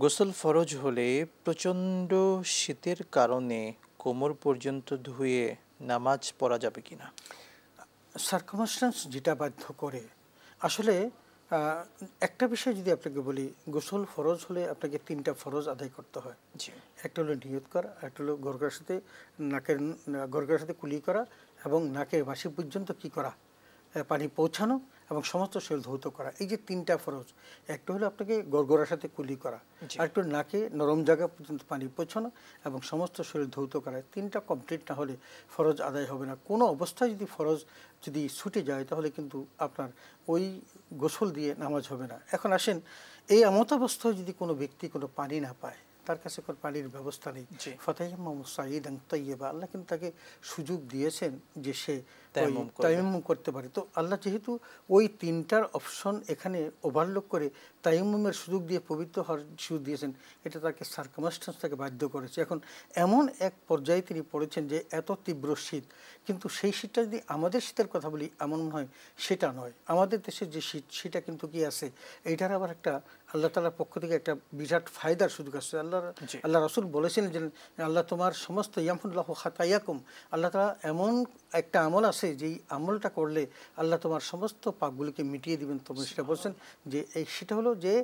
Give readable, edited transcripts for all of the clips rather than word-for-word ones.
গোসল ফরজ হলে প্রচণ্ড শীতের কারণে কোমর পর্যন্ত ধুয়ে নামাজ পড়া যাবে কিনা? সার্কামস্ট্যান্স যেটা বাধ্য করে আসলে একটা বিষয় যদি আপনাকে বলি, গোসল ফরজ হলে আপনাকে তিনটা ফরজ আদায় করতে হয়। জি। একটা হলো নিয়ত করা, একটা হলো গরগরের সাথে গরগরের সাথে কুলি করা এবং নাকের বাসি পর্যন্ত কি করা, পানি পৌঁছানো এবং সমস্ত শরীর ধৌত করা। এই যে তিনটা ফরজ, একটা হলো আপনাকে গরগরার সাথে কুলি করা, আর একটু নাকে নরম জায়গা পর্যন্ত পানি পৌঁছানো এবং সমস্ত শরীর ধৌত করা। তিনটা কমপ্লিট না হলে ফরজ আদায় হবে না। কোনো অবস্থায় যদি ফরজ যদি ছুটে যায় তাহলে কিন্তু আপনার ওই গোসল দিয়ে নামাজ হবে না। এখন আসেন, এই এমত অবস্থায় যদি কোনো ব্যক্তি কোনো পানি না পায়, তার কাছে কোনো পানির ব্যবস্থা নেই, ফাতায়াম্মামু সাঈদান তাইয়্যিবা, আল্লাহ কিন্তু তাকে সুযোগ দিয়েছেন যে সে তায়াম্মুম করতে পারে। তো আল্লাহ যেহেতু ওই তিনটার অপশন এখানে ওভারলোক করে তায়াম্মুমের সুযোগ দিয়ে পবিত্র হওয়ার সুযোগ দিয়েছেন, এটা তাকে সার্কামস্ট্যান্স তাকে বাধ্য করেছে। এখন এমন এক পর্যায়ে তিনি পড়েছেন যে এত তীব্র শীত, কিন্তু সেই শীতটা যদি আমাদের শীতের কথা বলি এমন নয়, সেটা নয়। আমাদের দেশের যে শীত সেটা কিন্তু কি আছে, এইটার আবার একটা আল্লাহ তাআলার পক্ষ থেকে একটা বিরাট ফায়দার সুযোগ আসছে। আল্লাহ রাসূল বলেছিলেন যে আল্লাহ তোমার সমস্ত ইয়ামহুল্লাহু খাতায়াকুম, আল্লাহ তাআলা এমন একটা আমল আছে যেই আমলটা করলে আল্লাহ তোমার সমস্ত পাপগুলিকে মিটিয়ে দিবেন। তোমরা সেটা বলছেন যে সেটা হলো যে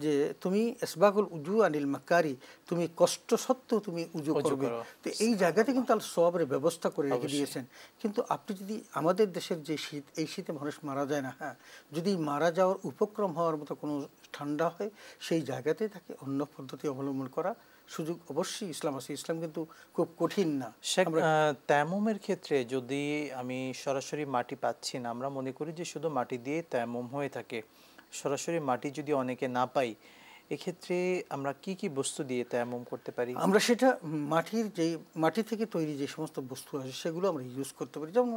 যে তুমি ইসবাগুল উজু আনিল মাকারি, তুমি কষ্ট সত্ত্বেও তুমি উজু করবে। তো এই জায়গাতে কিন্তু আল্লাহ সওয়াবের ব্যবস্থা করে রেখে দিয়েছেন। কিন্তু আপনি যদি আমাদের দেশের যে শীত, এই শীতে মানুষ মারা যায় না, হ্যাঁ, যদি মারা যাওয়ার উপক্রম হওয়ার মতো কোনো ঠান্ডা হয়, সেই জায়গাতে তাকে অন্য পদ্ধতি অবলম্বন করা সুযোগ অবশ্যই ইসলাম আছে। ইসলাম কিন্তু খুব কঠিন না। তায়াম্মুমের ক্ষেত্রে যদি আমি সরাসরি মাটি পাচ্ছি না, আমরা মনে করি যে শুধু মাটি দিয়ে তায়াম্মুম হয়ে থাকে, সরাসরি মাটি যদি অনেকে না পাই, এক্ষেত্রে আমরা কি কি বস্তু দিয়ে তায়াম্মুম করতে পারি? আমরা সেটা মাটি থেকে তৈরি যে সমস্ত বস্তু আছে সেগুলো আমরা ইউজ করতে পারি। যেমন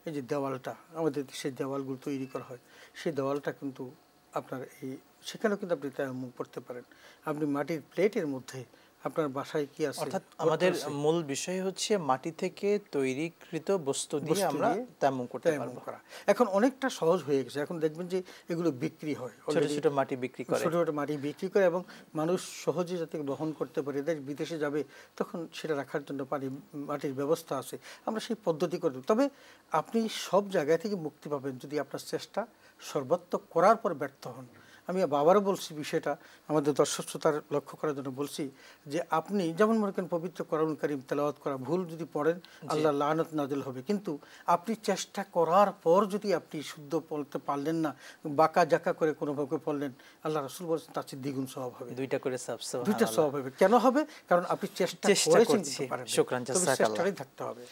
এই যে দেওয়ালটা, আমাদের সেই দেওয়ালগুলো তৈরি করা হয়, সেই দেওয়ালটা কিন্তু আপনার সেখানেও কিন্তু আপনি তায়াম্মুম করতে পারেন। আপনি মাটির প্লেটের মধ্যে আপনার বাসায় কি আছে, অর্থাৎ আমাদের মূল বিষয় হচ্ছে মাটি থেকে তৈরিকৃত বস্তু দিয়ে আমরা তায়াম্মুম করতে পারবো। এখন অনেকটা সহজ হয়ে গেছে। এখন দেখবেন যে এগুলো বিক্রি হয়, ছোট ছোট মাটি বিক্রি করে, ছোট ছোট মাটি বিক্রি করে এবং মানুষ সহজে যাতে বহন করতে পারে, বিদেশে যাবে তখন সেটা রাখার জন্য মাটির ব্যবস্থা আছে। আমরা সেই পদ্ধতি করে, তবে আপনি সব জায়গা থেকে মুক্তি পাবেন যদি আপনার চেষ্টা সর্বাত্মক করার পর ব্যর্থ হন। আমি বাবারও বলছি বিষয়টা, আমাদের দর্শক শ্রোতার লক্ষ্য করার জন্য বলছি যে আপনি যেমন মনে করেন পবিত্র কোরআন কারীম তেলাওয়াত করা, ভুল যদি পড়েন আল্লাহ লানত নাযিল হবে, কিন্তু আপনি চেষ্টা করার পর যদি আপনি শুদ্ধ পড়তে পারলেন না, বাঁকা জাকা করে কোনোভাবে পড়লেন, আল্লাহ রাসূল বলেছেন তার চেয়ে দ্বিগুণ সওয়াব হবে, দুইটা সওয়াব হবে। কেন হবে? কারণ আপনি চেষ্টা করেছেন, শুকরান, চেষ্টাই থাকতে হবে।